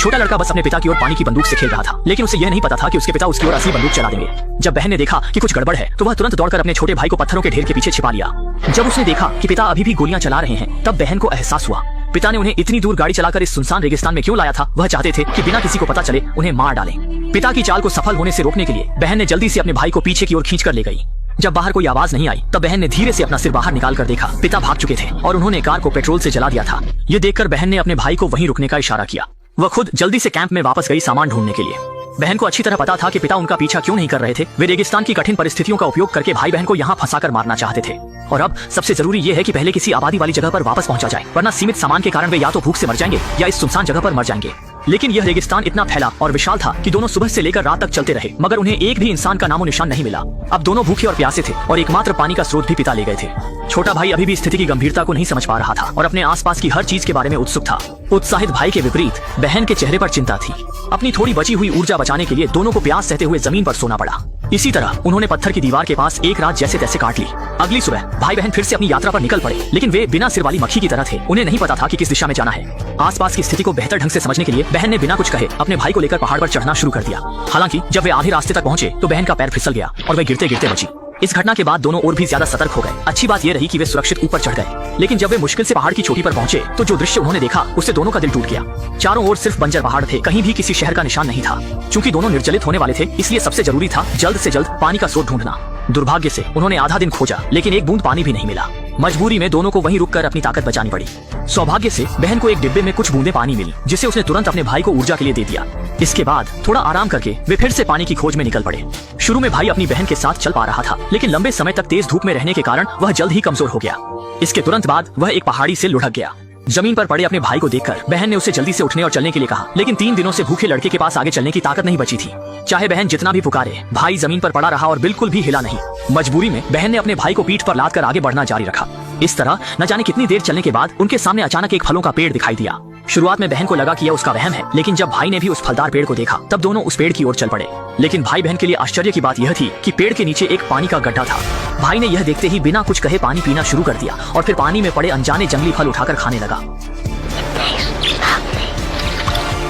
छोटा लड़का बस अपने पिता की ओर पानी की बंदूक से खेल रहा था, लेकिन उसे यह नहीं पता था कि उसके पिता उसकी ओर असली बंदूक चला देंगे। जब बहन ने देखा कि कुछ गड़बड़ है तो वह तुरंत दौड़कर अपने छोटे भाई को पत्थरों के ढेर के पीछे छिपा लिया। जब उसने देखा कि पिता अभी भी गोलियां चला रहे हैं, तब बहन को एहसास हुआ पिता ने उन्हें इतनी दूर गाड़ी चलाकर इस सुनसान रेगिस्तान में क्यों लाया था। वह चाहते थे कि बिना किसी को पता चले उन्हें मार डालें। पिता की चाल को सफल होने से रोकने के लिए बहन ने जल्दी से अपने भाई को पीछे की ओर खींचकर ले गई। जब बाहर कोई आवाज नहीं आई तब बहन ने धीरे से अपना सिर बाहर निकाल कर देखा। पिता भाग चुके थे और उन्होंने कार को पेट्रोल से जला दिया था। ये देखकर बहन ने अपने भाई को वहीं रुकने का इशारा किया। वह खुद जल्दी से कैंप में वापस गई सामान ढूंढने के लिए। बहन को अच्छी तरह पता था कि पिता उनका पीछा क्यों नहीं कर रहे थे। वे रेगिस्तान की कठिन परिस्थितियों का उपयोग करके भाई बहन को यहाँ फंसाकर मारना चाहते थे। और अब सबसे जरूरी ये है कि पहले किसी आबादी वाली जगह पर वापस पहुंचा जाए, वरना सीमित सामान के कारण वे या तो भूख से मर जाएंगे या इस सुनसान जगह पर मर जाएंगे। लेकिन यह रेगिस्तान इतना फैला और विशाल था कि दोनों सुबह से लेकर रात तक चलते रहे, मगर उन्हें एक भी इंसान का नामो निशान नहीं मिला। अब दोनों भूखे और प्यासे थे और एकमात्र पानी का स्रोत भी पिता ले गए थे। छोटा भाई अभी भी स्थिति की गंभीरता को नहीं समझ पा रहा था और अपने आसपास की हर चीज के बारे में उत्सुक था। उत्साहित भाई के विपरीत बहन के चेहरे पर चिंता थी। अपनी थोड़ी बची हुई ऊर्जा बचाने के लिए दोनों को प्यास सहते हुए जमीन पर सोना पड़ा। इसी तरह उन्होंने पत्थर की दीवार के पास एक रात जैसे तैसे काट ली। अगली सुबह भाई बहन फिर से अपनी यात्रा पर निकल पड़े, लेकिन वे बिना सिर वाली मक्खी की तरह थे। उन्हें नहीं पता था कि किस दिशा में जाना है। आसपास की स्थिति को बेहतर ढंग से समझने के लिए बहन ने बिना कुछ कहे अपने भाई को लेकर पहाड़ पर चढ़ना शुरू कर दिया। हालांकि जब वे आधे रास्ते तक पहुंचे तो बहन का पैर फिसल गया और वे गिरते गिरते बची। इस घटना के बाद दोनों और भी ज्यादा सतर्क हो गए। अच्छी बात यह रही कि वे सुरक्षित ऊपर चढ़ गए, लेकिन जब वे मुश्किल से पहाड़ की चोटी पर पहुंचे तो जो दृश्य उन्होंने देखा उससे दोनों का दिल टूट गया। चारों ओर सिर्फ बंजर पहाड़ थे, कहीं भी किसी शहर का निशान नहीं था। चूंकि दोनों निर्जलित होने वाले थे, इसलिए सबसे जरूरी था जल्द से जल्द पानी का स्रोत ढूंढना। दुर्भाग्य से उन्होंने आधा दिन खोजा, लेकिन एक बूंद पानी भी नहीं मिला। मजबूरी में दोनों को वहीं रुककर अपनी ताकत बचानी पड़ी। सौभाग्य से बहन को एक डिब्बे में कुछ बूंदे पानी मिली, जिसे उसने तुरंत अपने भाई को ऊर्जा के लिए दे दिया। इसके बाद थोड़ा आराम करके वे फिर से पानी की खोज में निकल पड़े। शुरू में भाई अपनी बहन के साथ चल पा रहा था, लेकिन लंबे समय तक तेज धूप में रहने के कारण वह जल्द ही कमजोर हो गया। इसके तुरंत बाद वह एक पहाड़ी से लुढ़क गया। जमीन पर पड़े अपने भाई को देखकर बहन ने उसे जल्दी से उठने और चलने के लिए कहा, लेकिन 3 दिनों से भूखे लड़के के पास आगे चलने की ताकत नहीं बची थी। चाहे बहन जितना भी पुकारे, भाई जमीन पर पड़ा रहा और बिल्कुल भी हिला नहीं। मजबूरी में बहन ने अपने भाई को पीठ पर लादकर आगे बढ़ना जारी रखा। इस तरह न जाने कितनी देर चलने के बाद उनके सामने अचानक एक फलों का पेड़ दिखाई दिया। शुरुआत में बहन को लगा कि यह उसका वहम है, लेकिन जब भाई ने भी उस फलदार पेड़ को देखा तब दोनों उस पेड़ की ओर चल पड़े। लेकिन भाई बहन के लिए आश्चर्य की बात यह थी कि पेड़ के नीचे एक पानी का गड्ढा था। भाई ने यह देखते ही बिना कुछ कहे पानी पीना शुरू कर दिया और फिर पानी में पड़े अनजाने जंगली फल उठाकर खाने लगा।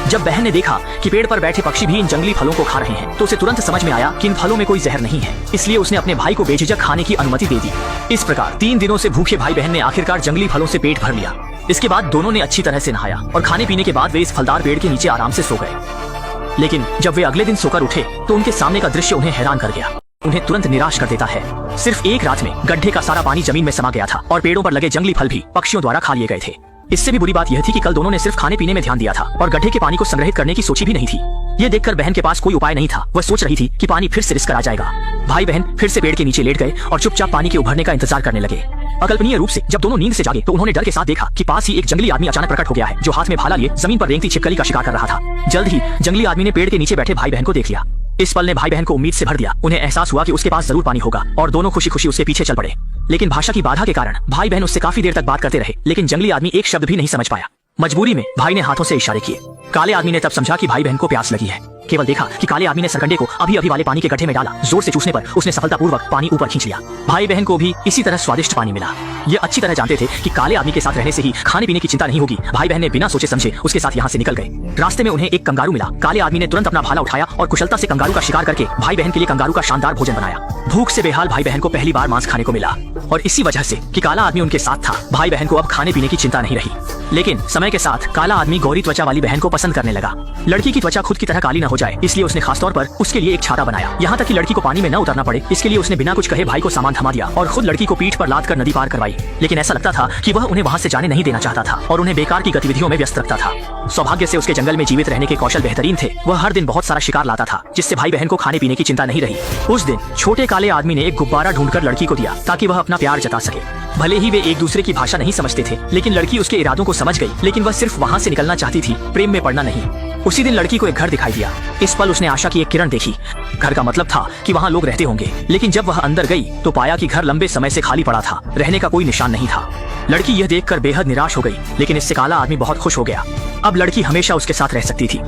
जब बहन ने देखा कि पेड़ पर बैठे पक्षी भी इन जंगली फलों को खा रहे हैं, तो उसे तुरंत समझ में आया कि इन फलों में कोई जहर नहीं है। इसलिए उसने अपने भाई को बेझिझक खाने की अनुमति दे दी। इस प्रकार 3 दिनों से भूखे भाई बहन ने आखिरकार जंगली फलों से पेट भर लिया। इसके बाद दोनों ने अच्छी तरह से नहाया और खाने पीने के बाद वे इस फलदार पेड़ के नीचे आराम से सो गए। लेकिन जब वे अगले दिन सोकर उठे तो उनके सामने का दृश्य उन्हें हैरान कर गया। उन्हें तुरंत निराश कर देता है। सिर्फ एक रात में गड्ढे का सारा पानी जमीन में समा गया था और पेड़ों पर लगे जंगली फल भी पक्षियों द्वारा खा लिए गए थे। इससे भी बुरी बात यह थी कि कल दोनों ने सिर्फ खाने पीने में ध्यान दिया था और गड्ढे के पानी को संग्रहित करने की सोची भी नहीं थी। ये देखकर बहन के पास कोई उपाय नहीं था। वह सोच रही थी कि पानी फिर से रिस कर आ जाएगा। भाई बहन फिर से पेड़ के नीचे लेट गए और चुपचाप पानी के उभरने का इंतजार करने लगे। अकल्पनीय रूप से जब दोनों नींद से जागे तो उन्होंने डर के साथ देखा कि पास ही एक जंगली आदमी अचानक प्रकट हो गया है, जो हाथ में भाला लिए जमीन पर रेंगती छिपकली का शिकार कर रहा था। जल्द ही जंगली आदमी ने पेड़ के नीचे बैठे भाई बहन को देख लिया। इस पल ने भाई बहन को उम्मीद से भर दिया। उन्हें एहसास हुआ कि उसके पास जरूर पानी होगा और दोनों खुशी खुशी उसके पीछे चल पड़े। लेकिन भाषा की बाधा के कारण भाई बहन उससे काफी देर तक बात करते रहे, लेकिन जंगली आदमी एक शब्द भी नहीं समझ पाया। मजबूरी में भाई ने हाथों से इशारे किए। काले आदमी ने तब समझा कि भाई बहन को प्यास लगी है। केवल देखा कि काले आदमी ने सरकंडे को अभी अभी वाले पानी के गड्ढे में डाला। जोर से चूसने पर उसने सफलतापूर्वक पानी ऊपर खींच लिया। भाई बहन को भी इसी तरह स्वादिष्ट पानी मिला। ये अच्छी तरह जानते थे कि काले आदमी के साथ रहने से ही खाने पीने की चिंता नहीं होगी। भाई बहन ने बिना सोचे समझे उसके साथ यहाँ से निकल गए। रास्ते में उन्हें एक कंगारू मिला। काले आदमी ने तुरंत अपना भाला उठाया और कुशलता से कंगारू का शिकार करके भाई बहन के लिए कंगारू का शानदार भोजन बनाया। भूख से बेहाल भाई बहन को पहली बार मांस खाने को मिला और इसी वजह से कि काला आदमी उनके साथ था, भाई बहन को अब खाने पीने की चिंता नहीं रही। लेकिन समय के साथ काला आदमी गौरी त्वचा वाली बहन को पसंद करने लगा। लड़की की त्वचा खुद की तरह काली न हो जाए, इसलिए उसने खासतौर पर उसके लिए एक छाता बनाया। यहाँ तक कि लड़की को पानी में न उतरना पड़े, इसके लिए उसने बिना कुछ कहे भाई को सामान थमा दिया और खुद लड़की को पीठ पर लादकर नदी पार करवाई। लेकिन ऐसा लगता था कि वह उन्हें वहाँ से जाने नहीं देना चाहता था और उन्हें बेकार की गतिविधियों में व्यस्त रखता था। सौभाग्य से उसके जंगल में जीवित रहने के कौशल बेहतरीन थे। वह हर दिन बहुत सारा शिकार लाता था, जिससे भाई बहन को खाने पीने की चिंता नहीं रही। उस दिन छोटे काले आदमी ने एक गुब्बारा ढूंढकर लड़की को दिया ताकि वह अपना प्यार जता सके। भले ही वे एक दूसरे की भाषा नहीं समझते थे, लेकिन लड़की उसके इरादों को समझ गई। लेकिन वह सिर्फ वहाँ से निकलना चाहती थी, प्रेम में पड़ना नहीं। उसी दिन लड़की को एक घर दिखाई दिया। इस पल उसने आशा की एक किरण देखी। घर का मतलब था कि वहाँ लोग रहते होंगे, लेकिन जब वह अंदर गई तो पाया कि घर लंबे समय से खाली पड़ा था, रहने का कोई निशान नहीं था। लड़की यह देखकर बेहद निराश हो गई, लेकिन इससे काला आदमी बहुत खुश हो गया। अब लड़की हमेशा उसके साथ रह सकती थी।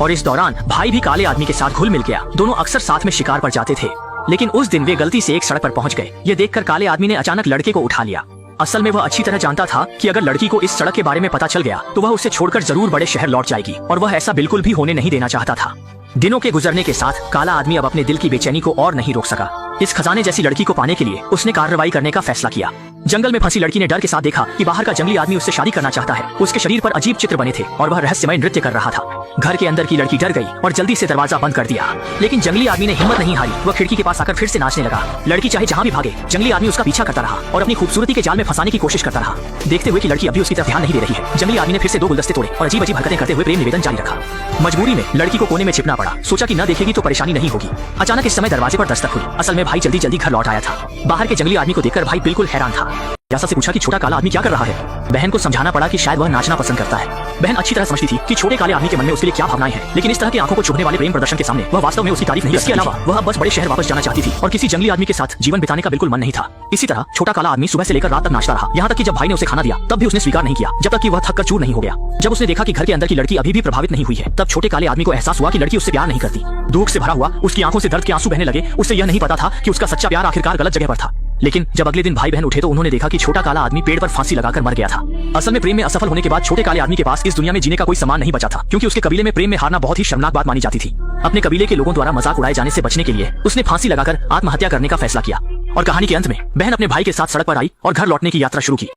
और इस दौरान भाई भी काले आदमी के साथ घुल मिल गया। दोनों अक्सर साथ में शिकार पर जाते थे। लेकिन उस दिन वे गलती से एक सड़क पर पहुंच गए। ये देखकर काले आदमी ने अचानक लड़के को उठा लिया। असल में वह अच्छी तरह जानता था कि अगर लड़की को इस सड़क के बारे में पता चल गया तो वह उसे छोड़कर जरूर बड़े शहर लौट जाएगी, और वह ऐसा बिल्कुल भी होने नहीं देना चाहता था। दिनों के गुजरने के साथ काला आदमी अब अपने दिल की बेचैनी को और नहीं रोक सका। इस खजाने जैसी लड़की को पाने के लिए उसने कार्रवाई करने का फैसला किया। जंगल में फंसी लड़की ने डर के साथ देखा कि बाहर का जंगली आदमी उससे शादी करना चाहता है। उसके शरीर पर अजीब चित्र बने थे और वह रहस्यमय नृत्य कर रहा था। घर के अंदर की लड़की डर गई और जल्दी से दरवाजा बंद कर दिया, लेकिन जंगली आदमी ने हिम्मत नहीं हारी। वह खिड़की के पास आकर फिर से नाचने लगा। लड़की चाहे जहाँ भी भागे, जंगली आदमी उसका पीछा करता रहा और अपनी खूबसूरती के जाल में फंसाने की कोशिश करता रहा। देखते हुए कि लड़की अभी उसकी तरफ ध्यान नहीं दे रही है, जंगली आदमी ने फिर से 2 गुलदस्ते तोड़े और अजीब अजीब हरकतें करते हुए प्रेम निवेदन जारी रखा। मजबूरी में लड़की को कोने में छिपना पड़ा। सोचा कि न देखेगी तो परेशानी नहीं होगी। अचानक इस समय दरवाजे पर दस्तक हुई। असल में भाई जल्दी जल्दी घर लौट आया था। बाहर के जंगली आदमी को देखकर भाई बिल्कुल हैरान था। यासा से पूछा कि छोटा काला आदमी क्या कर रहा है। बहन को समझाना पड़ा कि शायद वह नाचना पसंद करता है। बहन अच्छी तरह समझती थी कि छोटे काले आदमी के मन में उसके लिए क्या भावनाएं हैं, लेकिन इस तरह के आंखों को चुभने वाले प्रेम प्रदर्शन के सामने वह वास्तव में उसकी तारीफ नहीं। इसके अलावा वह बस बड़े शहर वापस जाना चाहती थी और किसी जंगली आदमी के साथ जीवन बिताने का बिल्कुल मन नहीं था। इसी तरह छोटा काला आदमी सुबह से लेकर रात तक नाचता रहा, यहाँ तक कि जब भाई ने उसे खाना दिया तब भी उसने स्वीकार नहीं किया, जब तक कि वह थक कर चूर नहीं हो गया। जब उसने देखा कि घर के अंदर की लड़की अभी भी प्रभावित नहीं हुई है, तब छोटे काले आदमी को एहसास हुआ कि लड़की उससे प्यार नहीं करती। दुख से भरा हुआ उसकी आंखों से दर्द के आंसू बहने लगे। उसे यह नहीं पता था कि उसका सच्चा प्यार आखिरकार गलत जगह पर था। लेकिन जब अगले दिन भाई बहन उठे तो उन्होंने देखा कि छोटा काला आदमी पेड़ पर फांसी लगाकर मर गया था। असल में प्रेम में असफल होने के बाद छोटे काले आदमी के पास इस दुनिया में जीने का कोई सामान नहीं बचा था, क्योंकि उसके कबीले में प्रेम में हारना बहुत ही शर्मनाक बात मानी जाती थी। अपने कबीले के लोगों द्वारा मजाक उड़ाए जाने से बचने के लिए उसने फांसी लगाकर आत्महत्या करने का फैसला किया। और कहानी के अंत में बहन अपने भाई के साथ सड़क पर आई और घर लौटने की यात्रा शुरू की।